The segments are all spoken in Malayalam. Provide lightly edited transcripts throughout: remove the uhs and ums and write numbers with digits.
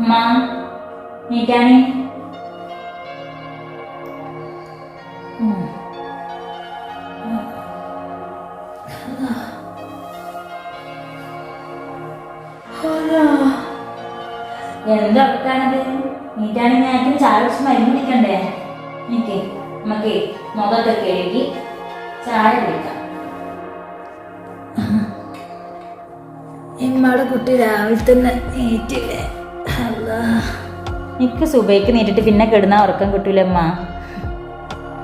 അമ്മ നീക്കാണി എന്താ ഉറക്കാണത്? നീറ്റാണെങ്കിൽ നേരത്തെ ചായ കുടിച്ച് മരുന്ന് കുടിക്കണ്ടേ? എനിക്ക് നമുക്ക് മുഖത്തൊക്കെ കഴുകി ചായ കുടിക്കാം. ഇമ്മയുടെ കുട്ടി രാവിലെ തന്നെ നീറ്റില്ലേ? എനിക്ക് സുബൈക്ക് നീട്ടിട്ട് പിന്നെ കിടന്നാ ഉറക്കം കിട്ടൂലമ്മ.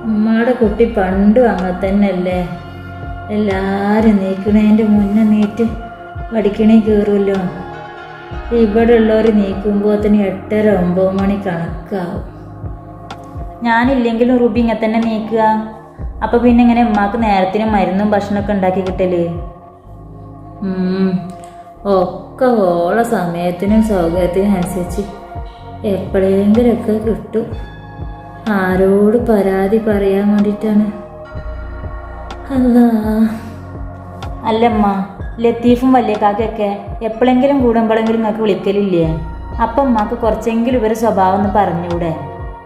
ഉമ്മയുടെ കുട്ടി പണ്ടും അങ്ങനെ തന്നെ അല്ലേ? എല്ലാവരും നീക്കണേൻ്റെ മുന്നേ നീറ്റ് പഠിക്കണേ കയറുമല്ലോ. ഇവിടെ ഉള്ളവർ നീക്കുമ്പോൾ തന്നെ 8:30-9 മണി കണക്കാവും. ഞാനില്ലെങ്കിലും റുബി ഇങ്ങനെ തന്നെ നീക്കുക. അപ്പം പിന്നെ ഇങ്ങനെ ഉമ്മാക്ക് നേരത്തിന് മരുന്നും ഭക്ഷണമൊക്കെ ഉണ്ടാക്കി കിട്ടല്. ഒക്കെ ഓള സമയത്തിനും സൗകര്യത്തിനും അനുസരിച്ച് എപ്പോഴെങ്കിലൊക്കെ കിട്ടും. ആരോട് പരാതി പറയാൻ വേണ്ടിയിട്ടാണ്? അല്ലമ്മ, ലത്തീഫും വലിയ കാക്കയൊക്കെ എപ്പോഴെങ്കിലും കൂടുമ്പോഴെങ്കിലും നിങ്ങൾക്ക് വിളിക്കലില്ലേ? അപ്പം ഉമ്മാക്ക് കുറച്ചെങ്കിലും ഇവരെ സ്വഭാവം ഒന്ന് പറഞ്ഞൂടെ?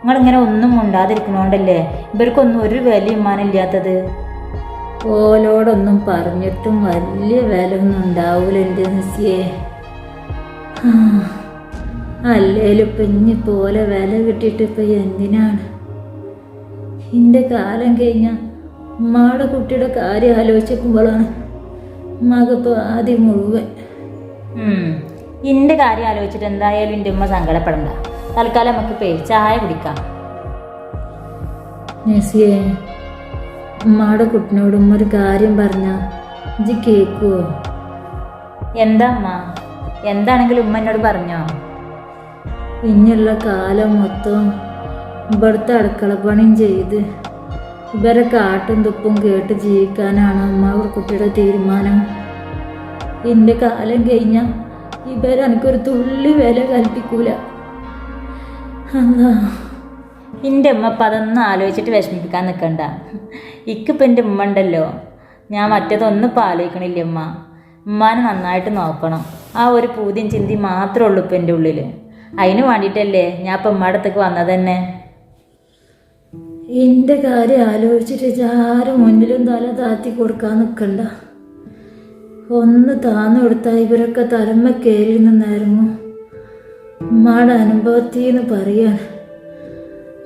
നിങ്ങളിങ്ങനെ ഒന്നും ഉണ്ടാതിരിക്കണോണ്ടല്ലേ ഇവർക്കൊന്നും ഒരു വില ഉമ്മാനില്ലാത്തത്. ഓലോടൊന്നും പറഞ്ഞിട്ടും വലിയ വില ഒന്നും ഉണ്ടാവൂല എൻ്റെ നിസിയെ. അല്ലേലും ഇപ്പം ഇനിപ്പോലെ വില കിട്ടിയിട്ട് ഇപ്പം എന്തിനാണ്? എൻ്റെ കാലം കഴിഞ്ഞാൽ ഉമ്മയുടെ കുട്ടിയുടെ കാര്യം ആലോചിക്കുമ്പോഴാണ് ഉമ്മക്കിപ്പോൾ ആദ്യം മുഴുവൻ. എൻ്റെ കാര്യം ആലോചിച്ചിട്ട് എന്തായാലും എൻ്റെ ഉമ്മ സങ്കടപ്പെടണ്ട. തൽക്കാലം നമുക്ക് ചായ കുടിക്കാം. നസിയെ, ഉമ്മയുടെ കുട്ടിനോട് ഉമ്മ ഒരു കാര്യം പറഞ്ഞാൽ ഇജ്ജ് കേൾക്കുവോ? എന്താ അമ്മ? എന്താണെങ്കിലും ഉമ്മ എന്നോട് പറഞ്ഞോ? ഇനിയുള്ള കാലം മൊത്തം ഇവിടുത്തെ അടുക്കളപ്പണിയും ചെയ്ത് ഇവരെ കാട്ടും തുപ്പും കേട്ട് ജീവിക്കാനാണ് ഉമ്മയുടെ കുട്ടിയുടെ തീരുമാനം. എൻ്റെ കാലം കഴിഞ്ഞാൽ ഇവരെനിക്കൊരു തുള്ളി വില കൽപ്പിക്കൂല. എൻ്റെ ഉമ്മ അപ്പം അതൊന്നും ആലോചിച്ചിട്ട് വിഷമിപ്പിക്കാൻ നിൽക്കണ്ട. ഇക്കിപ്പോൾ എൻ്റെ ഉമ്മ ഉണ്ടല്ലോ. ഞാൻ മറ്റേതൊന്നും ഇപ്പം ആലോചിക്കണില്ല. ഉമ്മാനെ നന്നായിട്ട് നോക്കണം. ആ ഒരു പൂതിയും ചിന്തി മാത്രമേ ഉള്ളൂ ഇപ്പം എൻ്റെ ഉള്ളിൽ. അതിന് വേണ്ടിയിട്ടല്ലേ ഞാൻ ഇപ്പം ഉമ്മയുടെ അടുത്തേക്ക് വന്നത് തന്നെ. എൻ്റെ കാര്യം ആലോചിച്ചിട്ട് ആരും മുന്നിലും തല താത്തി കൊടുക്കാൻ നിൽക്കണ്ട. ഒന്ന് താന്നു കൊടുത്താൽ ഇവരൊക്കെ തലമ്മ കയറി നിന്നായിരുന്നു. ഉമ്മയുടെ അനുഭവത്തിന്ന് പറയാൻ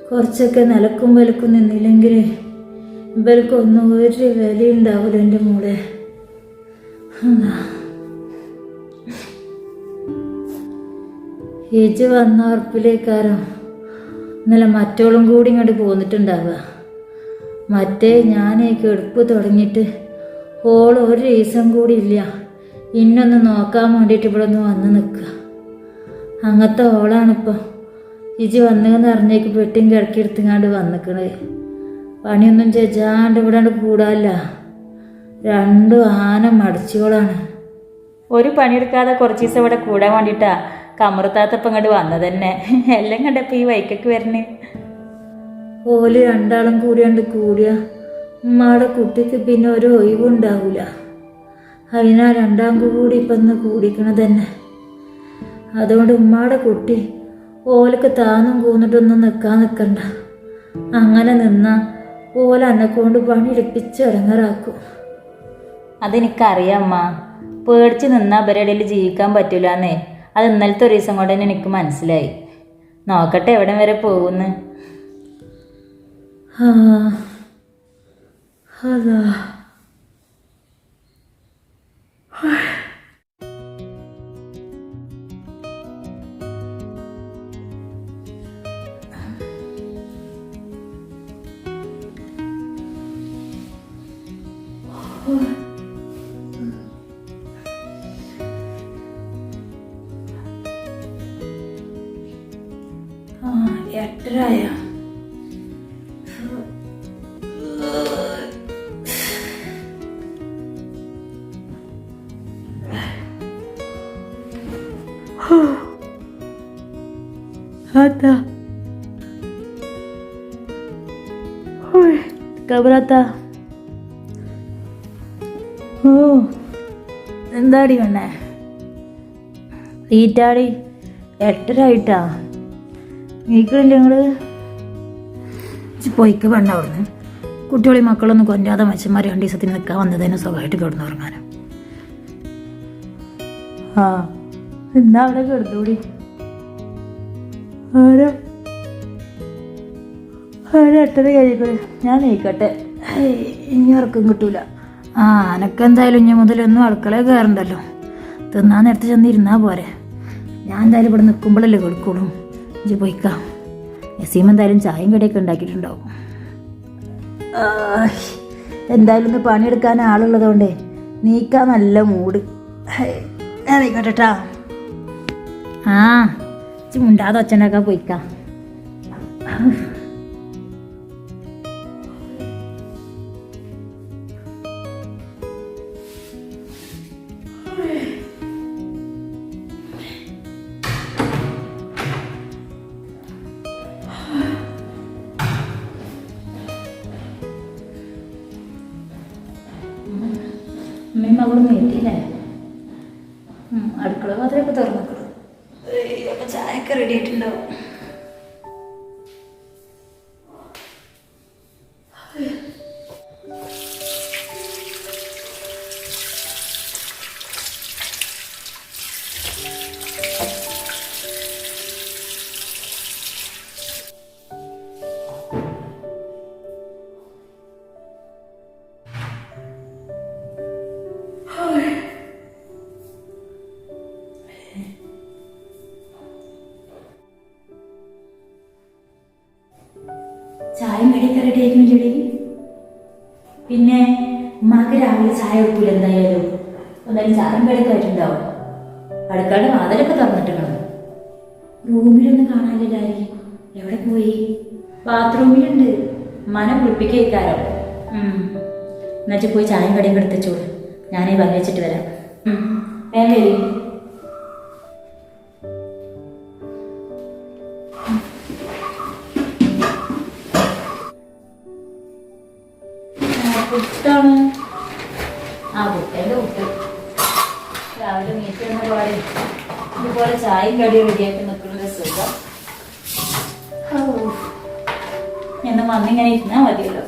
കുറച്ചൊക്കെ നിലക്കും വിലക്കും നിന്നില്ലെങ്കിൽ ഇവർക്കൊന്നും ഒരു വില ഉണ്ടാവില്ല എൻ്റെ മോളെ. ഇജ് വന്ന ഉറപ്പിലേക്കാരോ ഇന്നലെ മറ്റോളും കൂടി ഇങ്ങോട്ട് പോന്നിട്ടുണ്ടാവുക. മറ്റേ ഞാൻ കെടുപ്പ് തുടങ്ങിയിട്ട് ഓൾ ഒരു ദിവസം കൂടി ഇല്ല ഇന്നൊന്ന് നോക്കാൻ വേണ്ടിയിട്ട് ഇവിടെ ഒന്ന് വന്ന് നിൽക്കുക. അങ്ങനത്തെ ഓളാണിപ്പോൾ ഇജ് വന്നതെന്ന് അറിഞ്ഞേക്ക് പെട്ടിയും കിടക്കിയെടുത്തങ്ങാണ്ട് വന്നിക്കണത്. പണിയൊന്നും ചെജാണ്ട് ഇവിടെ കൂടാല്ല. രണ്ടും ആന മടിച്ചോളാണ്. ഒരു പണിയെടുക്കാതെ കുറച്ച് ദിവസം ഇവിടെ കൂടാൻ വേണ്ടിയിട്ടാ കമറുത്താത്തപ്പം ഇങ്ങോട്ട് വന്നത് തന്നെ. എല്ലാം കണ്ടപ്പോൾ ഈ വൈക്കൊക്കെ വരണേ. ഓല് രണ്ടാളും കൂടിയ ഉമ്മയുടെ കുട്ടിക്ക് പിന്നെ ഒരു ഒഴിവുണ്ടാവില്ല. അതിനാ രണ്ടാം കൂടി ഇപ്പം ഇന്ന് കൂടിക്കണത് തന്നെ. അതുകൊണ്ട് ഉമ്മയുടെ കുട്ടി ഓലക്ക് താന്നും കൂന്നിട്ടൊന്നും നിൽക്കാൻ നിൽക്കണ്ട. അങ്ങനെ നിന്നാൽ ഓല എന്നെക്കൊണ്ട് പണിയെടുപ്പിച്ച് ഇടങ്ങറാക്കും. അതെനിക്കറിയാം അമ്മ. പേടിച്ച് നിന്നാൽ ഇവരുടെ ജീവിക്കാൻ പറ്റൂലെന്നേ. അത് ഇന്നലത്തെ ഒരു ദിവസം കൊണ്ട് തന്നെ എനിക്ക് മനസ്സിലായി. നോക്കട്ടെ എവിടെ വരെ പോകുന്നു. അതാ എട്ടരായ Ata. Kabrata. എന്താടി വേണേ? തീറ്റാടി 8:30 നീക്കണില്ല നിങ്ങൾ പൊയ്ക്ക് വേണ്ട അവിടുന്ന്. കുട്ടികളെയും മക്കളൊന്നും കൊല്ലാതെ മനുഷ്യന്മാർ 2 ദിവസത്തിന് നിൽക്കാൻ വന്നതിന് സുഖമായിട്ട് കിടന്നുറങ്ങാനും. ആ എന്നാ അവിടെ കിടന്നുകൂടി. ആരോ 8:30 കഴിക്കട്ടെ, ഞാൻ നീക്കട്ടെ. ഇനി ഉറക്കം കിട്ടൂല. ആ അനക്കെന്തായാലും ഇനി മുതലൊന്നും അടുക്കളയിൽ കയറണ്ടല്ലോ. തിന്നാൻ നേരത്തെ ചെന്നിരുന്നാൽ പോരെ. ഞാൻ എന്തായാലും ഇവിടെ നിൽക്കുമ്പോഴല്ലേ കൊടുക്കുള്ളൂ. ഇഞ്ചി പോയിക്കാം. നസീം എന്തായാലും ചായയും കടിയൊക്കെ ഉണ്ടാക്കിയിട്ടുണ്ടാവും. എന്തായാലും ഒന്ന് പണിയെടുക്കാൻ ആളുള്ളതുകൊണ്ടേ നീക്കാൻ നല്ല മൂഡ്. നീക്കട്ടെട്ടാ. ആ ഇച്ചി മുണ്ടാതെ ഒച്ചണ്ടാക്കാൻ പോയിക്കാം. അമ്മയും മകളും എത്തിയില്ലേ? അടുക്കള പാത്രമൊക്കെ തുറന്നിക്കണം. അപ്പം ചായയൊക്കെ റെഡി ആയിട്ടുണ്ടാവും. ചായയും കടിയൊക്കെ റെഡി ആയിരിക്കുന്നില്ലേ? പിന്നെ ഉമ്മാക്ക് രാവിലെ ചായ വെക്കൂല എന്തായാലും. എന്തായാലും ചായയും കടിയൊക്കെ ആയിട്ടുണ്ടാവും. അടുക്കളയുടെ വാതിലൊക്കെ തുറന്നിട്ട് കാണും. റൂമിലൊന്നും കാണാനില്ല. എവിടെ പോയി? ബാത്റൂമിലുണ്ട്. ഉമ്മാനെ കുളിപ്പിക്കാരോ. എന്നിട്ട് പോയി ചായയും കടിയൊക്കെ എടുത്തോളൂ. ഞാനീ വന്ന് വെച്ചിട്ട് വരാം. വേഗം വരും. പുട്ടാണ്. ആ പുട്ടേൻ്റെ പുട്ട് രാവിലെ മീറ്റുന്ന പാടി ഇതുപോലെ ചായയും കടിയും റെഡിയാക്കി നിൽക്കുന്ന സുഖം. എന്ന് വന്നിങ്ങനെ ഇരുന്നാൽ മതിയല്ലോ.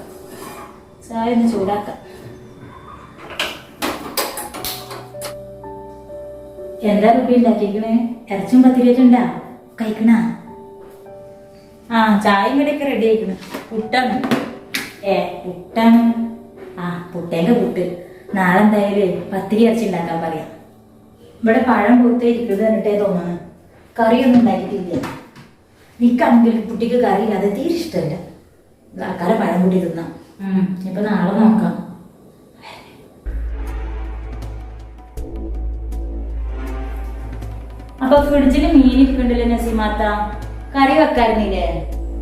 ചായ ഒന്ന് ചൂടാക്കാം. എന്താ റുബി ഉണ്ടാക്കിക്കണേ? ഇറച്ചും പത്തിരിട്ടുണ്ടാ കഴിക്കണ? ആ ചായയും കടിയൊക്കെ റെഡി ആയിക്കണ്. പുട്ടാണ്. പുട്ടാണ്. ആ പുട്ടേൻ്റെ പുട്ട്. നാളെ എന്തായാലും പത്തിരി ഇറച്ചി ഉണ്ടാക്കാൻ പറയാം. ഇവിടെ പഴം പൂത്തേ ഇരിക്കുന്നത് എന്നിട്ടേ തോന്നുന്നു. കറിയൊന്നും ഉണ്ടാക്കിയിട്ടില്ല. നിൽക്കാണെങ്കിൽ കുട്ടിക്ക് കറിയില്ലാതെ തീരെ ഇഷ്ടമല്ല. ആൾക്കാരെ പഴം കൂട്ടി തിന്നാം. ഇപ്പൊ നാളെ നോക്കാം. അപ്പൊ ഫ്രിഡ്ജിൽ മീൻ ഇരിക്കണ്ടല്ലോ നസീമാത്ത. കറി വെക്കാറുന്നില്ലേ?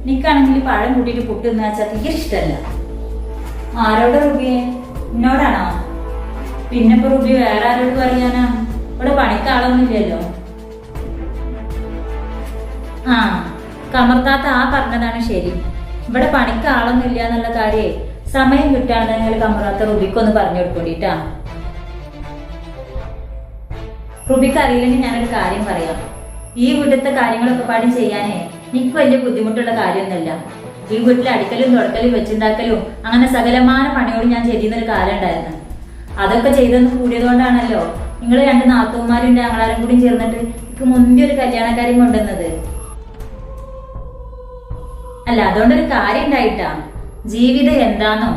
നിക്കാണെങ്കിൽ പഴം കൂട്ടിയിട്ട് പുട്ട് തിന്നാ വെച്ചാൽ തീരെ ഇഷ്ടമല്ല. ആരോട് റുബിയെ? എന്നോടാണോ? പിന്നെ ഇപ്പൊ റുബി വേറെ ആരോട് പറയാനാ? ഇവിടെ പണിക്കാളൊന്നും ഇല്ലല്ലോ. ആ കമർത്താത്ത ആ പറഞ്ഞതാണ് ശരി. ഇവിടെ പണിക്കാളൊന്നും ഇല്ല എന്നുള്ള കാര്യേ സമയം കിട്ടാണെങ്കിൽ കമറാത്ത റുബിക്കൊന്ന് പറഞ്ഞു കൊടുക്കൂടിട്ടാ. റുബിക്ക് അറിയില്ലെങ്കിൽ ഞാനൊരു കാര്യം പറയാം. ഈ വീട്ടിലത്തെ കാര്യങ്ങളൊക്കെ പാടും ചെയ്യാനേ എനിക്ക് വലിയ ബുദ്ധിമുട്ടുള്ള കാര്യമൊന്നുമല്ല. ഈ വീട്ടിൽ അടിക്കലും തുടക്കലും വെച്ചുണ്ടാക്കലും അങ്ങനെ സകലമായ പണിയോട് ഞാൻ ചെയ്യുന്നൊരു കാലം ഉണ്ടായിരുന്നു. അതൊക്കെ ചെയ്തെന്ന് കൂടിയതുകൊണ്ടാണല്ലോ നിങ്ങൾ 2 നാത്തൂന്മാരും ഞങ്ങളാരും കൂടി ചേർന്നിട്ട് എനിക്ക് മുൻപേ ഒരു കല്യാണക്കാര്യം കൊണ്ടുവന്നത്. അല്ല അതുകൊണ്ടൊരു കാര്യം ഉണ്ടായിട്ടാ. ജീവിതം എന്താണോ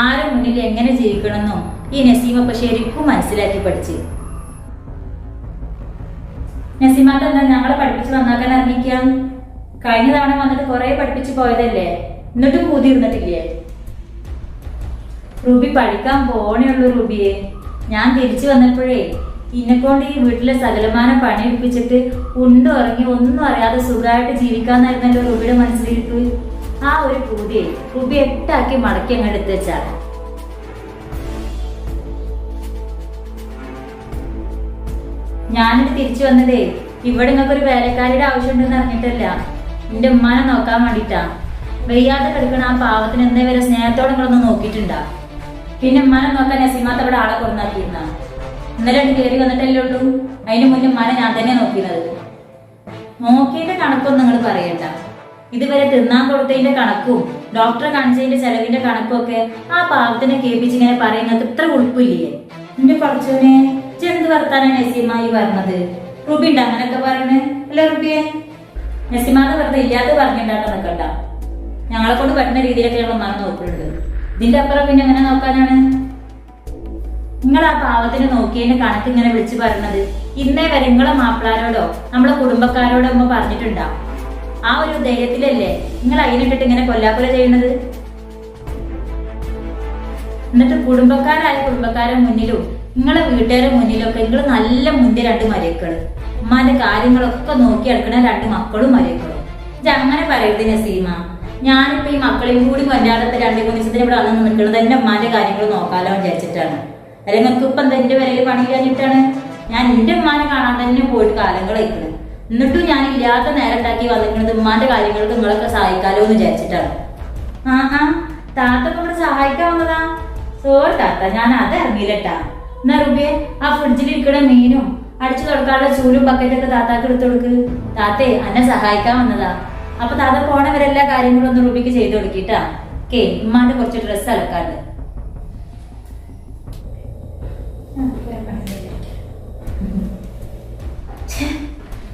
ആരും മുന്നിൽ എങ്ങനെ ജീവിക്കണമെന്നോ ഈ നസീമ ശരിക്കും മനസ്സിലാക്കി പഠിച്ച്. നസീമാത്ത എന്താ ഞങ്ങളെ പഠിപ്പിച്ച് നന്നാക്കാൻ ഇറങ്ങിക്കാം? കഴിഞ്ഞ തവണ വന്നിട്ട് കുറെ പഠിപ്പിച്ച് പോയതല്ലേ, എന്നിട്ടും കൂതിയിരുന്നിട്ടില്ലേ? റൂബി പഠിക്കാൻ പോണേ ഉള്ളൂ റൂബിയെ. ഞാൻ തിരിച്ചു വന്നപ്പോഴേ ഇന്നെക്കൊണ്ട് ഈ വീട്ടിലെ സകലമാന പണി എടുപ്പിച്ചിട്ട് ഉണ്ടു ഇറങ്ങി ഒന്നും അറിയാതെ സുഖമായിട്ട് ജീവിക്കാന്നായിരുന്നല്ലോ റൂബിയുടെ മനസ്സിലിരിപ്പ്. ആ ഒരു പൂതിയെ റൂബി 8 ആക്കി മടക്കി അങ്ങ് എടുത്ത് വെച്ചാണ്. ഞാനിത് തിരിച്ചു വന്നതേ ഇവിടെ നിങ്ങൾക്ക് ഒരു വേലക്കാരിയുടെ ആവശ്യമുണ്ടെന്ന് അറിഞ്ഞിട്ടല്ല, എന്റെ ഉമ്മാനെ നോക്കാൻ വേണ്ടിട്ടാ. വെയ്യാതെ കിടക്കണ ആ പാവത്തിന് എന്നേ വരെ സ്നേഹത്തോടെ നിങ്ങളൊന്ന് നോക്കിയിട്ടുണ്ടാ. പിന്നെ ഉമ്മാനെ നോക്കാൻ നസീമാത്ത അവിടെ ആളെ കൊണ്ടാക്കിയിരുന്ന. ഇന്നലെ കയറി വന്നിട്ടല്ലേ ഉള്ളൂ. അതിന് മുന്നേ ഉമ്മാനെ ഞാൻ തന്നെ നോക്കിയിരുന്നത്. നോക്കിയതിന്റെ കണക്കൊന്നും നിങ്ങൾ പറയണ്ട. ഇതുവരെ തിന്നാൻ കൊടുത്തതിന്റെ കണക്കും ഡോക്ടറെ കാണിച്ചതിന്റെ ചെലവിന്റെ കണക്കും ഒക്കെ ആ പാവത്തിനെ കേൾപ്പിച്ച് ഇങ്ങനെ പറയുന്നത് ഇത്ര ഉൾപ്പില്ലേ? എന്റെ പഠിച്ചോനെ ചെന്ത് വർത്താനാണ് നസീമായി പറഞ്ഞത്. റുബി ഉണ്ട് അങ്ങനെയൊക്കെ പറയണേ അല്ലേ റുബിയെ? നസീമാന്ന് വെറുതെ ഇല്ലാത്ത പറഞ്ഞിട്ടാട്ടോ നിൽക്കണ്ട. ഞങ്ങളെ കൊണ്ട് പറ്റുന്ന രീതിയിലൊക്കെ ഞങ്ങൾ മനം നോക്കുന്നുണ്ട്. ഇതിന്റെ അപ്പുറം പിന്നെ എങ്ങനെ നോക്കാനാണ്? നിങ്ങൾ ആ പാവത്തിന് നോക്കിയതിന്റെ കണക്ക് ഇങ്ങനെ വിളിച്ചു പറഞ്ഞത് ഇന്നേ വരെ നിങ്ങളെ മാപ്പിളാരോടോ നമ്മളെ കുടുംബക്കാരോടോ അമ്മ പറഞ്ഞിട്ടുണ്ടാവും. ആ ഒരു ധൈര്യത്തിലല്ലേ നിങ്ങൾ അതിനിട്ടിട്ട് ഇങ്ങനെ കൊല്ലാക്കൊല ചെയ്യണത്? എന്നിട്ട് കുടുംബക്കാരെ മുന്നിലും നിങ്ങളെ വീട്ടുകാരുടെ മുന്നിലൊക്കെ നിങ്ങൾ നല്ല മുന്തിയ 2 മരക്കള്, ഉമ്മാന്റെ കാര്യങ്ങളൊക്കെ നോക്കി എടുക്കണ 2 മക്കളും മരക്കളും. ഇത് അങ്ങനെ പറയരുത് നസീമ. ഞാനിപ്പോ ഈ മക്കളെയും കൂടി കൊല്ലാടത്തെ 2 ദിവസത്തിന് ഇവിടെ വന്ന് നിൽക്കുന്നത് എന്റെ ഉമ്മാന്റെ കാര്യങ്ങൾ നോക്കാലോ വിചാരിച്ചിട്ടാണ്. അല്ലെങ്കിൽ നിങ്ങൾക്ക് ഇപ്പൊ എന്താ എന്റെ വിലയിൽ പണി കഴിഞ്ഞിട്ടാണ്? ഞാൻ എന്റെ ഉമ്മാനെ കാണാൻ തന്നെ പോയിട്ട് കാലങ്ങൾ കഴിക്കണം. എന്നിട്ടും ഞാൻ ഇല്ലാത്ത നേരം ഉണ്ടാക്കി വന്നിരിക്കുന്നത് ഉമ്മാന്റെ കാര്യങ്ങൾക്ക് നിങ്ങളൊക്കെ സഹായിക്കാലോ എന്ന് വിചാരിച്ചിട്ടാണ്. താത്ത ഇവിടെ സഹായിക്കാൻ വന്നതാ? സോറി താത്ത, ഞാൻ അത് ഇറങ്ങിയില്ലട്ടാ. എന്നാ റുബിയെ ആ ഫ്രിഡ്ജിൽ ഇരിക്കണ മീനും അടിച്ചു തുടക്കാനുള്ള ചൂലും ബക്കറ്റൊക്കെ താത്താക്ക് എടുത്തു കൊടുക്ക്. താത്തേ എന്നെ സഹായിക്കാൻ വന്നതാ. അപ്പൊ താത്ത പോണവരെല്ലാ കാര്യങ്ങളും ഒന്ന് റുബിക്ക് ചെയ്തു കൊടുക്കിട്ടാ. ഉമ്മാന്റെ കുറച്ച് ഡ്രസ്സ് അലക്കാണ്ട്.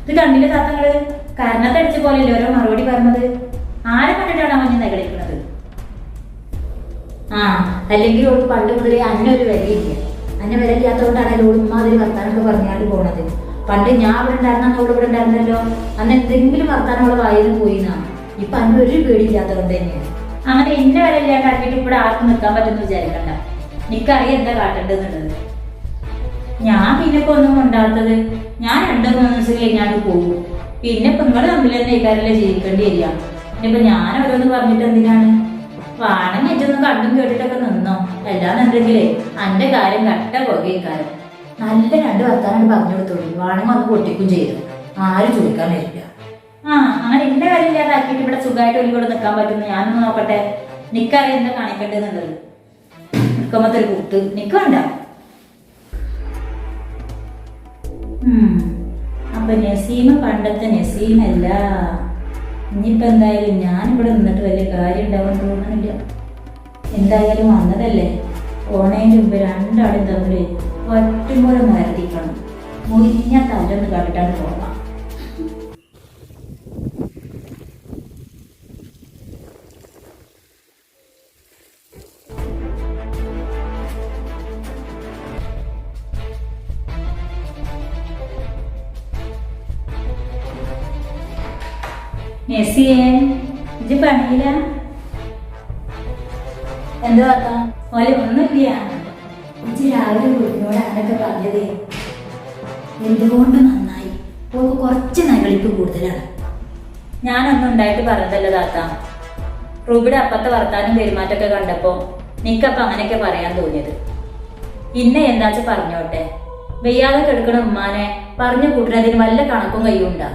ഇത് കണ്ടില്ല താത്തങ്ങള്? കരണത്തടിച്ച പോലെയല്ലേ ഓരോ മറുപടി പറഞ്ഞത്? ആരെ കണ്ടിട്ടാണ് അവൻ കളിക്കുന്നത്? അല്ലെങ്കിൽ ഓള് പണ്ട് മുതലേ അന്നൊരു വിലയില്ല. അന്നെ വിലയില്ലാത്തതുകൊണ്ടാണ് ഓള് ഉമ്മാതിരി വർത്താനൊക്കെ പറഞ്ഞാണ്ട് പോണത്. പണ്ട് ഞാൻ ഇവിടെ ഉണ്ടായിരുന്ന ഓള് ഇവിടെ ഉണ്ടായിരുന്നല്ലോ. അന്ന് എന്തെങ്കിലും വർത്താനം അവളെ വായിന്ന് പോയിന്നാ. ഇപ്പൊ അന്ന് ഒരു പേടിയില്ലാത്തതുകൊണ്ട് തന്നെയാണ്. അങ്ങനെ എന്നെ വിലയില്ലാണ്ടാക്കിയിട്ട് ഇവിടെ ആർക്കും നിൽക്കാൻ പറ്റുമെന്ന് വിചാരിക്കണ്ട. എനിക്കറിയാം എന്താ കാട്ടേണ്ടതെന്നുള്ളത്. ഞാൻ പിന്നെ ഇപ്പൊ ഒന്നും ഉണ്ടാത്തത്. ഞാൻ 2-3 ദിവസം കഴിഞ്ഞാണ്ട് പോകും. പിന്നെ ഇപ്പൊ നിങ്ങള് തമ്മിൽ തന്നെ ഇക്കാരല്ലേ ജീവിക്കേണ്ടി വരിക. ഇനിയിപ്പൊ ഞാൻ ഓരോന്ന് പറഞ്ഞിട്ട് എന്തിനാണ്? വാണം ഏറ്റൊന്നും കണ്ടും കേട്ടിട്ടൊക്കെ നിന്നോ. എല്ലാന്നുണ്ടെങ്കിലേ അന്റെ കാര്യം കട്ട പുകയിക്കാരം. നല്ല 2 വർത്താനം പറഞ്ഞു കൊടുത്തോളൂ. വാണം വന്ന് പൊട്ടിക്കും ചെയ്തു. ആരും ചോദിക്കാൻ വരില്ല. അങ്ങനെ എന്റെ കാര്യം ഇല്ലാതാക്കിയിട്ട് ഇവിടെ സുഖമായിട്ട് ഒരു കൂടെ നിൽക്കാൻ പറ്റുന്നു. ഞാനൊന്ന് നോക്കട്ടെ. നിക്കറിയാം എന്താ കാണിക്കേണ്ടതെന്നുള്ളത്. നിൽക്കുമ്പത്തെ ഒരു കുത്ത് നിക്കണ്ട. അപ്പൊ നസീമ പണ്ടത്തെ നസീമല്ല. ഇനിയിപ്പോ എന്തായാലും ഞാനിവിടെ നിന്നിട്ട് വലിയ കാര്യം ഉണ്ടാവാൻ തോന്നുന്നില്ല. എന്തായാലും വന്നതല്ലേ, ഓണേന്റെ മുമ്പ് 2 ആളും തമ്മിൽ ഒറ്റുപോലെ നിരത്തിക്കണം. മുരിഞ്ഞ തല്ലൊന്ന് കണ്ടിട്ടാണ് പോകാം. മെസ്സിയെ ഇത് പണിയില്ല? എന്താ ഓലെ ഒന്നുമില്ല. ഇജ്ജ് രാവിലെ കുട്ടിനോട് അങ്ങനൊക്കെ പറഞ്ഞത് എന്തുകൊണ്ട് നന്നായി. ഓൾക്ക് കുറച്ച് നകളിപ്പ് കൂടുതലാണ്. ഞാനൊന്നും ഉണ്ടായിട്ട് പറഞ്ഞതല്ല താത്ത. റൂബിയുടെ അപ്പത്തെ വർത്താനം പെരുമാറ്റമൊക്കെ കണ്ടപ്പോ നിക്കപ്പ അങ്ങനെയൊക്കെ പറയാൻ തോന്നിയത്. ഇന്നെ എന്താച്ച പറഞ്ഞോട്ടെ. വെയ്യാതെ കിടക്കണ ഉമ്മാനെ പറഞ്ഞു കൂട്ടുന്നതിന് വല്ല കണക്കും കയ്യുണ്ടാ?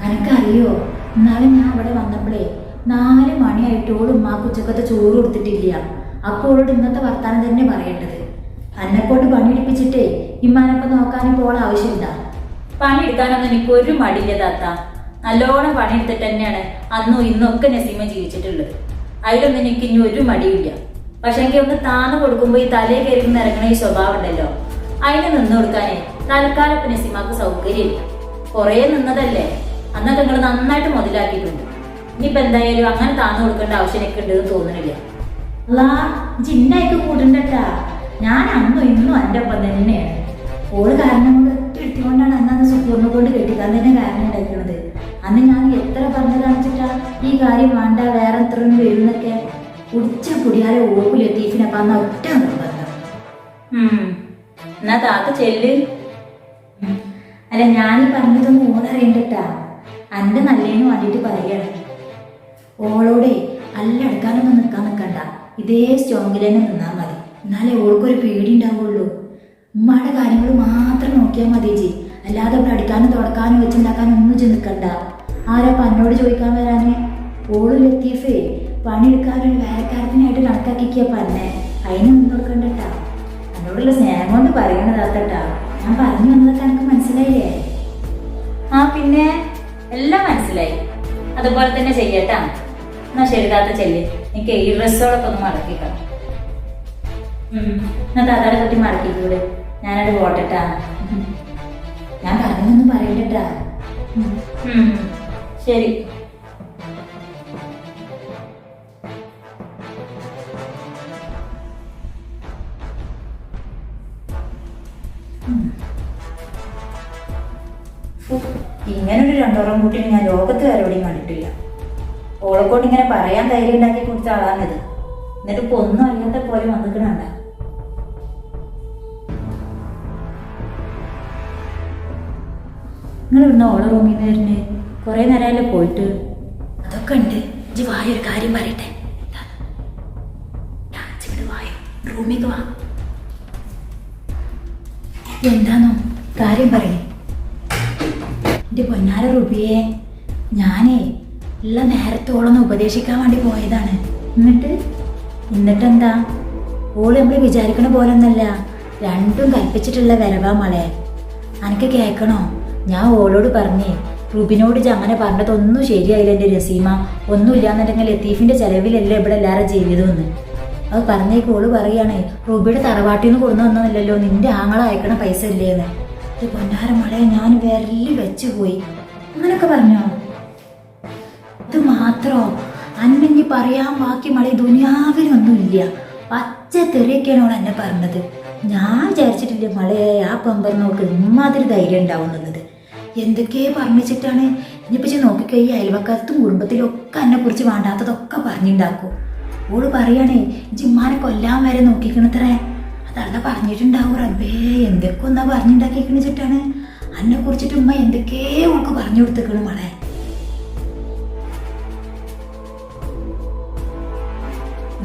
അനക്കറിയോ, എന്നാലും ഞാൻ അവിടെ വന്നപ്പോഴേ 4 മണിയായിട്ടോട് ഉമ്മാക്ക് ഉച്ചക്കത്തെ ചോറ് കൊടുത്തിട്ടില്ല. അപ്പോഴോട് ഇന്നത്തെ വർത്താനം തന്നെ പറയേണ്ടത്. അന്നെക്കൊണ്ട് പണിയെടുപ്പിച്ചിട്ടേ ഇമ്മാനൊപ്പം നോക്കാനും പോകാൻ ആവശ്യമില്ല. പണിയെടുക്കാനൊന്നും എനിക്കൊരു മടിയില്ല താത്ത. നല്ലോണം പണിയെടുത്തിട്ട് തന്നെയാണ് അന്നും ഇന്നൊക്കെ നസീമ ജീവിച്ചിട്ടുള്ളത്. അതിലൊന്നും എനിക്ക് ഇനി ഒരു മടിയില്ല. പക്ഷെ എനിക്ക് ഒന്ന് താന്ന് കൊടുക്കുമ്പോ ഈ തലേ കയറി ഇറങ്ങണ ഈ സ്വഭാവം ഉണ്ടല്ലോ, അതിന് നിന്ന് കൊടുക്കാനേ തൽക്കാലം ഇപ്പൊ നസീമാക്ക് സൗകര്യമില്ല. കൊറേ നിന്നതല്ലേ, അന്നൊക്കെ നിങ്ങൾ നന്നായിട്ട് മുതലാക്കിയിട്ടുണ്ട്. ഇനിയിപ്പോ എന്തായാലും അങ്ങനെ താന്നു കൊടുക്കേണ്ട ആവശ്യം എനിക്ക് ഉണ്ടെന്ന് തോന്നുന്നില്ല. അല്ലാ ജിന്നായിക്ക് കൂട്ടണ്ടട്ടാ. ഞാൻ അന്നും ഇന്നും എൻ്റെ ഒപ്പം തന്നെയാണ്. ഓള് കാരണം കൊണ്ട് ഒറ്റ ഇട്ടുകൊണ്ടാണ് അന്ന് സുഖൂർണ്ണ കൊണ്ട് കെട്ടിക്കാൻ തന്നെ കാരണം ഉണ്ടാക്കുന്നത്. അന്ന് ഞാൻ എത്ര പറഞ്ഞു കാണിച്ചിട്ടാ ഈ കാര്യം വേണ്ട, വേറെ എത്ര വരുന്നൊക്കെ. കുടിച്ച കുടിയാലെ ഓപ്പ് ലത്തീഫിനപ്പം അന്ന് ഒറ്റ നിർബന്ധം. എന്നാ താത്ത ചെല്ല്. അല്ല ഞാൻ പറഞ്ഞതൊന്നും ഓളറിയണ്ടട്ടാ. അന്റെ നല്ലേന് വേണ്ടിയിട്ട് പറയാണ്. ഓളോടെ അല്ലടക്കാനൊന്നും നിൽക്കാൻ നിൽക്കണ്ട. ഇതേ സ്റ്റോങ്ങിൽ തന്നെ നിന്നാൽ മതി. എന്നാലേ ഓൾക്കൊരു പേടി ഉണ്ടാവുള്ളൂ. ഉമ്മയുടെ കാര്യങ്ങൾ മാത്രം നോക്കിയാൽ മതി ജി. അല്ലാതെ ഇവിടെ അടിക്കാനും തുടക്കാനും വെച്ചുണ്ടാക്കാനും ഒന്നും നിൽക്കണ്ട. ആരപ്പം എന്നോട് ചോദിക്കാൻ വരാന്? ഓള് ലത്തീഫേ പണിയെടുക്കാനൊരു വേലക്കാരത്തിനായിട്ട് കണക്കാക്കിയപ്പോ എന്നെ അതിനൊന്നും കൊടുക്കണ്ടട്ടാ. എന്നോടുള്ള സ്നേഹം കൊണ്ട് പറയണതാത്തട്ടാ. ഞാൻ പറഞ്ഞു വന്നതൊക്കെ എനിക്ക് മനസ്സിലായില്ലേ? ആ പിന്നെ എല്ലാം മനസ്സിലായി. അതുപോലെ തന്നെ ചെയ്യട്ടാ. എന്നാ ശരി താത്ത ചെല്ലി. എനിക്ക് ഈ ഡ്രസ്സുകളൊക്കെ ഒന്ന് മടക്കിക്കണം. എന്നാ താത്താടെ കുട്ടി മടക്കിക്കൂടെ? ഞാനത് പോട്ടെട്ടാ. ഞാൻ പറഞ്ഞൊന്നും പറയണ്ടാ. ശരി. ഇങ്ങനൊരു രണ്ടോളം കുട്ടിനെ ഞാൻ ലോകത്ത് വേറെവിടെയും കണ്ടിട്ടില്ല. ഓളെക്കൊണ്ട് ഇങ്ങനെ പറയാൻ ധൈര്യം ഉണ്ടാക്കി കൊടുത്ത ആളാണിത്. എന്നിട്ട് ഇപ്പൊ ഒന്നും അറിയാത്ത പോലെ വന്നിക്കണണ്ട. നിങ്ങൾ ഇവിടുന്ന് ഓളെ റൂമിൽ നിന്ന് വരുന്നേ? കുറെ നേരമല്ലേ പോയിട്ട്? അതൊക്കെ ഉണ്ട്. ഇജ്ജ് വായ ഒരു കാര്യം പറയട്ടെ. വായ റൂമിക്ക് വാ. എന്താണോ കാര്യം പറയേ? എൻ്റെ പൊന്നാര റുബിയെ, ഞാനേ ഉള്ള നേരത്തോളൊന്ന് ഉപദേശിക്കാൻ വേണ്ടി പോയതാണ്. എന്നിട്ടെന്താ? ഓള് നമ്മൾ വിചാരിക്കണ പോലെ ഒന്നല്ല, രണ്ടും കൽപ്പിച്ചിട്ടുള്ള വരവാ മളെ. അനക്ക് കേൾക്കണോ? ഞാൻ ഓളോട് പറഞ്ഞേ, റുബിനോട് അങ്ങനെ പറഞ്ഞതൊന്നും ശരിയായില്ല എൻ്റെ രസീമ. ഒന്നുമില്ലാന്നുണ്ടെങ്കിൽ ലത്തീഫിൻ്റെ ചെലവിലല്ലേ ഇവിടെ എല്ലാവരും ജീവിതമെന്ന്. അത് പറഞ്ഞേക്ക് ഓള് പറയുകയാണേ, റുബിയുടെ തറവാട്ടിൽ നിന്ന് കൊടുന്നു വന്നതല്ലോ, നിന്റെ ആങ്ങളെ അയക്കണ പൈസ ഇല്ലേന്ന്. ഇത് പൊന്നാര മളെ, ഞാൻ വിരലിൽ വെച്ചു പോയി. അങ്ങനൊക്കെ പറഞ്ഞോ? ഇത് മാത്രോ? അന്നെങ്കി പറയാൻ ബാക്കി മളെ ദുനിയാവിനൊന്നുമില്ല. പച്ച തെറിയൊക്കെയാണ് ഓൾ എന്നെ പറഞ്ഞത്. ഞാൻ വിചാരിച്ചിട്ടില്ല മളെ ആ പെമ്പറിനോക്ക് ഇമ്മാതിരി ധൈര്യം ഉണ്ടാവുന്നത്. എന്തൊക്കെ പറഞ്ഞിട്ടാണ്. ഇനിയിപ്പിച്ച് നോക്കിക്കോ, ഈ അയൽവക്കത്തും കുടുംബത്തിലൊക്കെ എന്നെ കുറിച്ച് വേണ്ടാത്തതൊക്കെ പറഞ്ഞിണ്ടാക്കും. ഓള് പറയാണേ, ജിമ്മാനെ കൊല്ലാൻ വരെ നോക്കിക്കണത്രേ. അതല്ല പറഞ്ഞിട്ടുണ്ടാവും. റബ്ബേ, എന്തൊക്കെ ഒന്നാ പറഞ്ഞിണ്ടാക്കിക്കണിച്ചിട്ടാണ്. അന്നെ കുറിച്ചിട്ട് ഉമ്മ എന്തൊക്കെ ഓൾക്ക് പറഞ്ഞു കൊടുത്തേക്കണ് മളെ.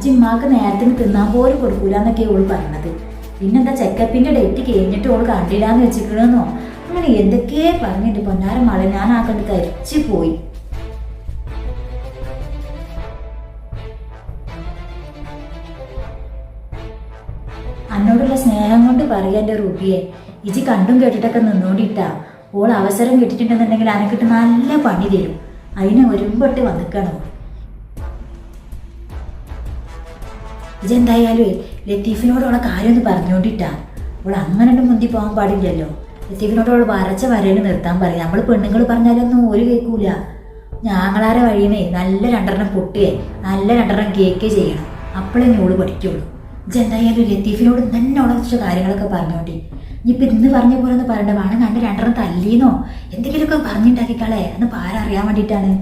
ജിമ്മാക്ക് നേരത്തിന് തിന്നാൻ പോലും കൊടുക്കൂല എന്നൊക്കെ ഓള് പറഞ്ഞത്. പിന്നെന്താ ചെക്കപ്പിന്റെ ഡേറ്റ് കഴിഞ്ഞിട്ട് ഓള് കണ്ടില്ലാന്ന് വെച്ചിക്കണെന്നോ അങ്ങനെ എന്തൊക്കെ പറഞ്ഞിട്ട് പൊന്നാര മളെ ഞാൻ ആ കണ്ട് തരിച്ചു പോയി. അന്നോടുള്ള സ്നേഹം കൊണ്ട് പറയാ എൻ്റെ റുബിയെ, ഇജി കണ്ടും കേട്ടിട്ടൊക്കെ നിന്നോണ്ടിട്ടാ. ഓൾ അവസരം കിട്ടിയിട്ടുണ്ടെന്നുണ്ടെങ്കിൽ അനക്കിട്ട് നല്ല പണി തരും. അതിനെ ഒരുമ്പട്ട് വന്നിക്കണം. ഇജെന്തായാലും ലത്തീഫിനോടുള്ള കാര്യം ഒന്ന് പറഞ്ഞോണ്ടിട്ടാ. അവൾ അങ്ങനെ മുന്തി പോകാൻ പാടില്ലല്ലോ. ലത്തീഫിനോട് അവൾ വരച്ച വരയിൽ നിർത്താൻ പറയും. നമ്മൾ പെണ്ണുങ്ങൾ പറഞ്ഞാലൊന്നും ഒരു കേൾക്കൂല. ഞങ്ങളാരെ വഴിയുന്നേ നല്ല രണ്ടെണ്ണം പൊട്ടിയേ നല്ല രണ്ടെണ്ണം കേക്ക് ചെയ്യണം. അപ്പോഴേ ഓള് പഠിക്കുള്ളൂ. ഇജെന്തായാലും ലത്തീഫിനോട് തന്നെ ഉള്ള കുറച്ച് കാര്യങ്ങളൊക്കെ പറഞ്ഞോണ്ടി. ഇനിയിപ്പോൾ ഇന്ന് പറഞ്ഞ പോലെ ഒന്ന് പറയണ്ട, വേണം കണ്ട് രണ്ടെണ്ണം തല്ലീന്നോ എന്തെങ്കിലുമൊക്കെ പറഞ്ഞിട്ടുണ്ടാക്കിക്കളെ എന്ന് പാരറിയാൻ വേണ്ടിയിട്ടാണ്.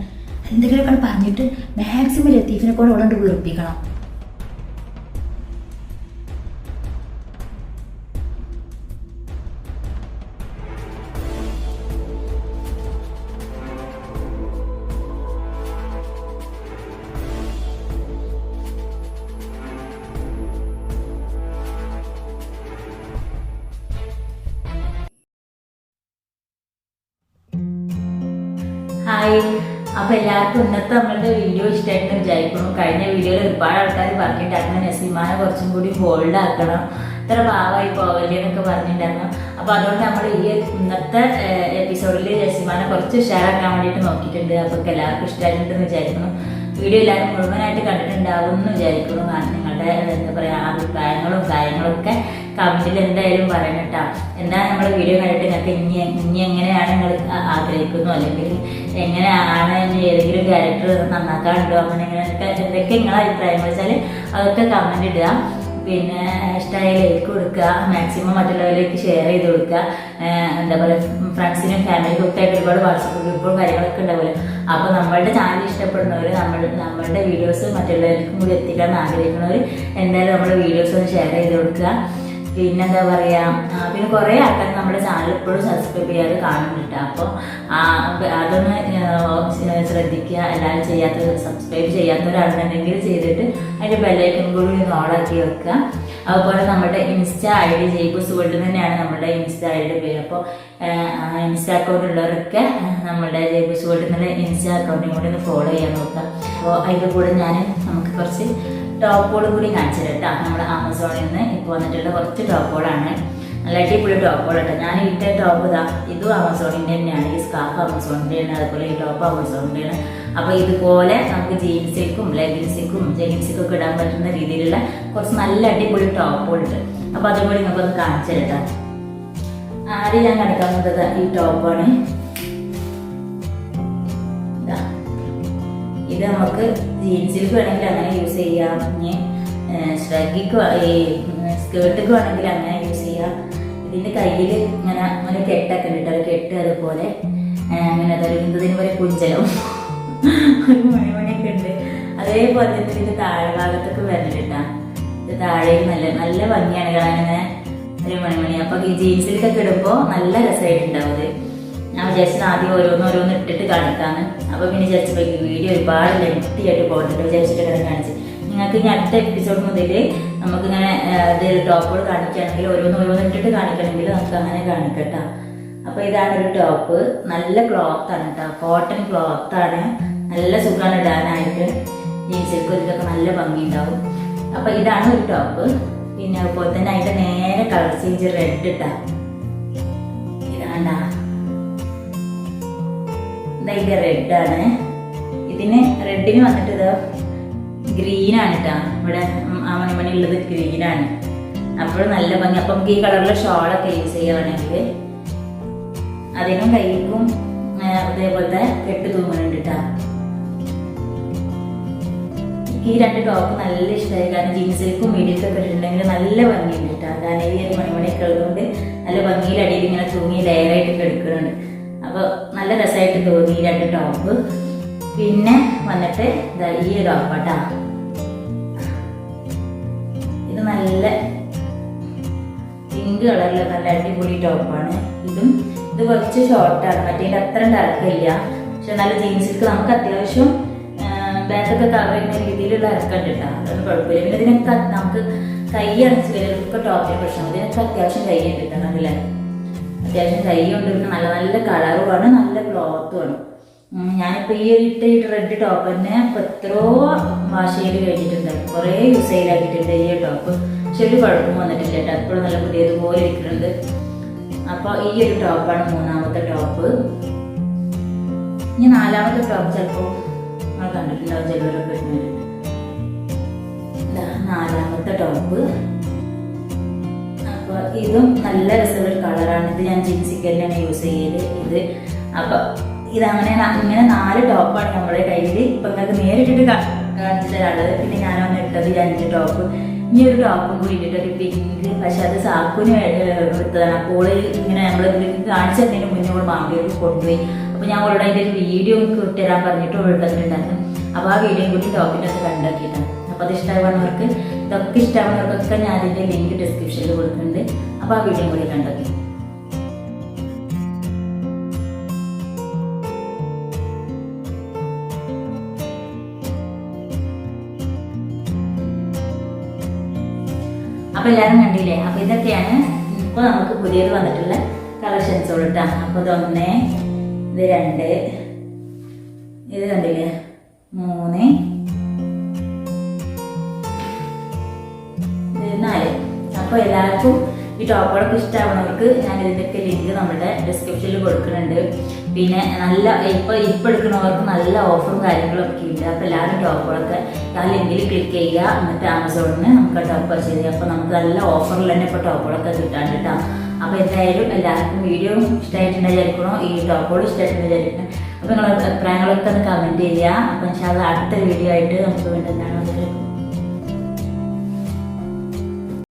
എന്തെങ്കിലുമൊക്കെ പറഞ്ഞിട്ട് മാക്സിമം ലത്തീഫിനെ കൊണ്ട് ഓളോണ്ട് വീർപ്പിക്കണം. ഹായ്, അപ്പോൾ എല്ലാവർക്കും ഇന്നത്തെ നമ്മളുടെ വീഡിയോ ഇഷ്ടമായിട്ട് വിചാരിക്കുന്നു. കഴിഞ്ഞ വീഡിയോയിൽ ഒരുപാട് ആൾക്കാർ പറഞ്ഞിട്ടുണ്ടായിരുന്നു നസീമാനെ കുറച്ചും കൂടി ബോൾഡ് ആക്കണം, ഇത്ര ഭാവമായി പോകല്ലേ എന്നൊക്കെ പറഞ്ഞിട്ടുണ്ടായിരുന്നു. അപ്പോൾ അതുകൊണ്ട് നമ്മൾ ഈ ഇന്നത്തെ എപ്പിസോഡിൽ നസീമാനെ കുറച്ച് ഉഷാറാക്കാൻ വേണ്ടിയിട്ട് നോക്കിയിട്ടുണ്ട്. അപ്പോൾ എല്ലാവർക്കും ഇഷ്ടമായിട്ടുണ്ടെന്ന് വിചാരിക്കുന്നു. വീഡിയോ എല്ലാവരും മുഴുവനായിട്ട് കണ്ടിട്ടുണ്ടാവും എന്ന് വിചാരിക്കുന്നു. നിങ്ങളുടെ എന്താ പറയുക അഭിപ്രായങ്ങളും കാര്യങ്ങളൊക്കെ കമൻറ്റിൽ എന്തായാലും പറയണം കേട്ടോ. എന്താണ് നമ്മുടെ വീഡിയോ കണ്ടിട്ട് നിങ്ങൾക്ക് ഇനി എങ്ങനെയാണ് നിങ്ങൾ ആഗ്രഹിക്കുന്നു, അല്ലെങ്കിൽ എങ്ങനെയാണ് ഏതെങ്കിലും ക്യാരക്ടർ നന്നാക്കാനുണ്ടോ, അങ്ങനെ എന്തൊക്കെ നിങ്ങളുടെ അഭിപ്രായങ്ങൾ വെച്ചാൽ അതൊക്കെ കമൻറ്റ് ഇടുക. പിന്നെ ഇഷ്ടമായ ലൈക്ക് കൊടുക്കുക, മാക്സിമം മറ്റുള്ളവരിലേക്ക് ഷെയർ ചെയ്ത് കൊടുക്കുക. എന്താ പറയുക, ഫ്രണ്ട്സിനും ഫാമിലിക്കും ഒക്കെ ആയിട്ട് ഒരുപാട് വാട്സപ്പ് ഗ്രൂപ്പും കാര്യങ്ങളൊക്കെ ഉണ്ടാവുമല്ലോ. അപ്പോൾ നമ്മളുടെ ചാനൽ ഇഷ്ടപ്പെടുന്നവർ നമ്മളുടെ വീഡിയോസ് മറ്റുള്ളവർക്കും കൂടി എത്തിക്കാൻ ആഗ്രഹിക്കുന്നവർ എന്തായാലും നമ്മുടെ വീഡിയോസ് ഒന്ന് ഷെയർ ചെയ്ത് കൊടുക്കുക. പിന്നെന്താ പറയുക, പിന്നെ കുറേ ആൾക്കാർ നമ്മുടെ ചാനൽ ഇപ്പോഴും സബ്സ്ക്രൈബ് ചെയ്യാതെ കാണുന്നുണ്ട്. അപ്പോൾ അതൊന്ന് ശ്രദ്ധിക്കുക. എല്ലാവരും സബ്സ്ക്രൈബ് ചെയ്യാത്തവരാണെന്നുണ്ടെങ്കിൽ ചെയ്തിട്ട് അതിൻ്റെ ബെല്ലൈക്കൺ കൂടി ഒന്ന് ഓണാക്കി വെക്കുക. അതുപോലെ നമ്മുടെ ഇൻസ്റ്റാ ID ജയ്ബൂസ് വേൾഡ് തന്നെയാണ് നമ്മുടെ ഇൻസ്റ്റാ ഐഡിയുടെ പേര്. അപ്പോൾ ഇൻസ്റ്റാ അക്കൗണ്ട് ഉള്ളവരൊക്കെ നമ്മുടെ ജയ്ബൂസ് വേൾഡ് എന്നുള്ള ഇൻസ്റ്റാ അക്കൗണ്ടിനും കൂടി ഒന്ന് ഫോളോ ചെയ്യാൻ നോക്കുക. അപ്പോൾ അതിൻ്റെ കൂടെ നമുക്ക് കുറച്ച് ടോപ്പുകൾ കൂടി കാണിച്ചു തരാം കേട്ടോ. നമ്മുടെ ആമസോണിൽ നിന്ന് ഇപ്പോൾ വന്നിട്ടുള്ള കുറച്ച് ടോപ്പുകളാണ്. നല്ല അടിപൊളി ടോപ്പുകൾ കേട്ടോ. ഞാൻ ഇട്ട ടോപ്പ് ഇതാ, ഇതും ആമസോണിൻ്റെ തന്നെയാണ്. ഈ സ്കാർഫ് ആമസോണിൻ്റെയാണ്, അതുപോലെ ഈ ടോപ്പ് ആമസോണിൻ്റെയാണ്. അപ്പോൾ ഇതുപോലെ നമുക്ക് ജീൻസിക്കും ലെഗിൻസിക്കും ജെഗിൻസിക്കും ഒക്കെ ഇടാൻ പറ്റുന്ന രീതിയിലുള്ള കുറച്ച് നല്ല അടിപൊളി ടോപ്പുകളുണ്ട്. അപ്പോൾ അതുപോലെ നിങ്ങൾക്കൊന്ന് കാണിച്ചു തരാം. ആദ്യം ഞാൻ കാണിക്കാൻ പോകുന്നത് ഈ ടോപ്പാണ്. ഇത് നമുക്ക് ജീൻസിലേക്ക് വേണമെങ്കിൽ അങ്ങനെ യൂസ് ചെയ്യാം, ഇനി ഷ്രഗിക്ക് ഈ സ്കേർട്ടിക്ക് വേണമെങ്കിൽ അങ്ങനെ യൂസ് ചെയ്യാം. ഇതിൻ്റെ കയ്യിൽ ഇങ്ങനെ അങ്ങനെ കെട്ടൊക്കെ ഉണ്ട്, അത് കെട്ട് അതുപോലെ അങ്ങനെ ഇതിന് പോലെ കുഞ്ചലം ഒരു മണിമണിയൊക്കെ ഉണ്ട്. അതേപോലെ തന്നെ ഇതിൻ്റെ താഴെ ഭാഗത്തൊക്കെ വരണ്ടിട്ടാ. ഇത് താഴെയും നല്ല നല്ല ഭംഗിയാണ് കാണാൻ, ഇങ്ങനെ ഒരു മണിമണി. അപ്പോൾ ഈ ജീൻസിലേക്കൊക്കെ ഇടുമ്പോൾ നല്ല രസമായിട്ടുണ്ടാവും. ഇത് ഞാൻ വിചാരിച്ചത് ആദ്യം ഓരോന്നോരോന്ന് ഇട്ടിട്ട് കാണിക്കാന്ന്. അപ്പോൾ പിന്നെ വിചാരിച്ചപ്പോൾ വീഡിയോ ഒരുപാട് ലെങ്തി ആയിട്ട് പോകണ്ടിട്ട് വിചാരിച്ചിട്ട് ഇങ്ങനെ കാണിച്ചു. നിങ്ങൾക്ക് ഇനി അടുത്ത എപ്പിസോഡ് മുതൽ നമുക്കിങ്ങനെ ഇത് ടോപ്പുകൾ കാണിക്കുകയാണെങ്കിൽ ഓരോന്ന് ഇട്ടിട്ട് കാണിക്കണമെങ്കിൽ നമുക്ക് അങ്ങനെ കാണിക്കട്ടോ. അപ്പോൾ ഇതാണ് ഒരു ടോപ്പ്. നല്ല ക്ലോത്താണ് കേട്ടോ, കോട്ടൺ ക്ലോത്താണ്. നല്ല സുഖമാണ് ഇടാനായിട്ട്. ജീൻസിൽക്കും ഇതിലൊക്കെ നല്ല ഭംഗി ഉണ്ടാവും. അപ്പോൾ ഇതാണ് ഒരു ടോപ്പ്. പിന്നെ അതുപോലെ തന്നെ അതിൻ്റെ നേരെ കളർ ചേഞ്ച് റെഡ് ഇട്ടാ. ഇതാണ്ടാ, ഇതിൻ്റെ റെഡാണ്. ഇതിന് റെഡിന് വന്നിട്ട് ഇത് ഗ്രീനാണ് കേട്ടോ. ഇവിടെ ആ മണിമണി ഉള്ളത് ഗ്രീനാണ്. അപ്പോൾ നല്ല ഭംഗി. അപ്പം നമുക്ക് ഈ കളറിലെ ഷോളൊക്കെ യൂസ് ചെയ്യുകയാണെങ്കിൽ അതിനും കൈക്കും അതേപോലത്തെ കെട്ട് തൂങ്ങുന്നുണ്ട് കേട്ടോ. ഈ രണ്ട് ടോപ്പ് നല്ല ഇഷ്ടമായി. കാരണം ജീൻസിലേക്കും മീഡിയത്തൊക്കെ ഇട്ടിട്ടുണ്ടെങ്കിൽ നല്ല ഭംഗിയുണ്ട് കേട്ടോ. കാരണം ഈ ഒരു മണിമണിയൊക്കെ ഉള്ളതുകൊണ്ട് നല്ല ഭംഗിയിൽ അടിയിൽ ഇങ്ങനെ തൂങ്ങി ലെയറായിട്ടൊക്കെ എടുക്കുന്നുണ്ട്. അപ്പോൾ നല്ല രസമായിട്ട് തോന്നി ഈ രണ്ട് ടോപ്പ്. പിന്നെ വന്നിട്ട് ഈ ഒരു ടോപ്പാട്ടാ. ഇത് നല്ല പിങ്ക് കളറിൽ നല്ല അടിപൊളി ടോപ്പാണ്. ഇത് കുറച്ച് ഷോർട്ടാണ്, മറ്റേ അത്ര ഇറക്കില്ല. പക്ഷെ നല്ല ജീൻസിലേക്ക് നമുക്ക് അത്യാവശ്യം ബാക്കൊക്കെ കവർ ചെയ്യുന്ന രീതിയിലുള്ള ഇറക്കം കിട്ടാം. അതൊന്നും കുഴപ്പമില്ല. പിന്നെ ഇതിനൊക്കെ നമുക്ക് കൈ അടച്ച് വരുന്നതൊക്കെ ടോപ്പിന് പ്രശ്നം. ഇതിനൊക്കെ അത്യാവശ്യം കൈ കിട്ടണം. അതില്ല അത്യാവശ്യം കൈ കൊണ്ട് പിന്നെ നല്ല നല്ല കളറുമാണ്, നല്ല ക്ലോത്തുമാണ്. ഞാനിപ്പോൾ ഈ ഒരു റെഡ് ടോപ്പ് തന്നെ ഇപ്പോൾ എത്രയോ വാഷ് ചെയ്ത് കഴിഞ്ഞിട്ടുണ്ട്, കുറേ യൂസ് ചെയ്താക്കിയിട്ടുണ്ട് ഈ ടോപ്പ്. പക്ഷെ ഒരു കുഴപ്പം വന്നിട്ടില്ല കേട്ടോ, എപ്പോഴും നല്ല പുതിയതുപോലെ ഇരിക്കുന്നുണ്ട്. അപ്പോൾ ഈ ഒരു ടോപ്പാണ് മൂന്നാമത്തെ ടോപ്പ്. ഇനി നാലാമത്തെ ടോപ്പ് ചിലപ്പോൾ നമ്മൾ കണ്ടിട്ടുണ്ടാവും, ചിലവരൊക്കെ ഇടുന്നുണ്ട്. നാലാമത്തെ ടോപ്പ്. അപ്പോൾ ഇതും നല്ല രസമുള്ള കളറാണ്. ഇത് ഞാൻ ജീൻസിക്ക് തന്നെയാണ് യൂസ് ചെയ്യല് ഇത്. അപ്പോൾ ഇതങ്ങനെ ഇങ്ങനെ 4 ടോപ്പാണ് നമ്മുടെ കയ്യിൽ. ഇപ്പം നിങ്ങൾക്ക് നേരിട്ടിട്ട് കാണിച്ചു തരാനുള്ളത്. പിന്നെ ഞാനൊന്ന് ഇട്ടത് 5 ടോപ്പ്. ഇനി ഒരു ടോപ്പും കൂടി ഇട്ടിട്ട് ഒരു പിങ്ക്. പക്ഷെ അത് സാക്കുന് എടുത്തതാണ്. അപ്പോൾ ഇങ്ങനെ നമ്മൾ കാണിച്ചു തന്നതിന് മുന്നേ നമ്മൾ മാമിയോട് കൊണ്ടുപോയി. അപ്പോൾ ഞാൻ അവളോട് അതിൻ്റെ ഒരു വീഡിയോ ഇട്ടുതരാൻ പറഞ്ഞിട്ട് എടുത്തിട്ടുണ്ടായിരുന്നു. അപ്പോൾ ആ വീഡിയോയും കൂടി ടോപ്പിൻ്റെ ഒക്കെ കണ്ടാക്കിയിട്ടാണ്. അപ്പോൾ അത് ഇഷ്ടമാവുന്നവർക്ക്, ഇതൊക്കെ ഇഷ്ടമാവുന്നവർക്കൊക്കെ ഞാൻ അതിൻ്റെ ലിങ്ക് ഡിസ്ക്രിപ്ഷനിൽ കൊടുക്കുന്നുണ്ട്. അപ്പോൾ ആ വീഡിയോയും കൂടി കണ്ടാക്കി. അപ്പോൾ എല്ലാവരും കണ്ടില്ലേ? അപ്പോൾ ഇതൊക്കെയാണ് ഇപ്പോൾ നമുക്ക് പുതിയത് വന്നിട്ടുള്ള കളക്ഷൻസുകൾ കേട്ടോ. അപ്പോൾ ഇത് 1, ഇത് 2, ഇത് കണ്ടില്ലേ 3, ഇത് 4. അപ്പോൾ എല്ലാവർക്കും ഈ ടോപ്പുകളൊക്കെ ഇഷ്ടമാവുന്നവർക്ക് ഞാൻ ഇതിൻ്റെയൊക്കെ ലിങ്ക് നമ്മുടെ ഡിസ്ക്രിപ്ഷനിൽ കൊടുക്കുന്നുണ്ട്. പിന്നെ നല്ല ഇപ്പോൾ എടുക്കുന്നവർക്ക് നല്ല ഓഫറും കാര്യങ്ങളൊക്കെ ഉണ്ട്. അപ്പോൾ എല്ലാവരും ടോപ്പുകളൊക്കെ ആ ലിങ്കിൽ ക്ലിക്ക് ചെയ്യുക, എന്നിട്ട് ആമസോണിൽ നമുക്ക് ടോപ്പ് പർച്ചേസ് ചെയ്യുക. അപ്പോൾ നമുക്ക് നല്ല ഓഫറിൽ തന്നെ ഇപ്പോൾ ടോപ്പുകളൊക്കെ കിട്ടാണ്ട് കേട്ടോ. അപ്പോൾ എന്തായാലും എല്ലാവർക്കും വീഡിയോ ഇഷ്ടമായിട്ടുണ്ടെന്ന് വിചാരിക്കണോ, ഈ ടോപ്പുകൾ ഇഷ്ടമായിട്ടുണ്ടെന്ന് വിചാരിക്കണം. അപ്പോൾ നിങ്ങളുടെ അഭിപ്രായങ്ങളൊക്കെ ഒന്ന് കമൻറ്റ് ചെയ്യുക. അപ്പോൾ ഇൻഷാ അല്ലാഹ് അടുത്ത വീഡിയോ ആയിട്ട് നമുക്ക് വീണ്ടും കാണാം.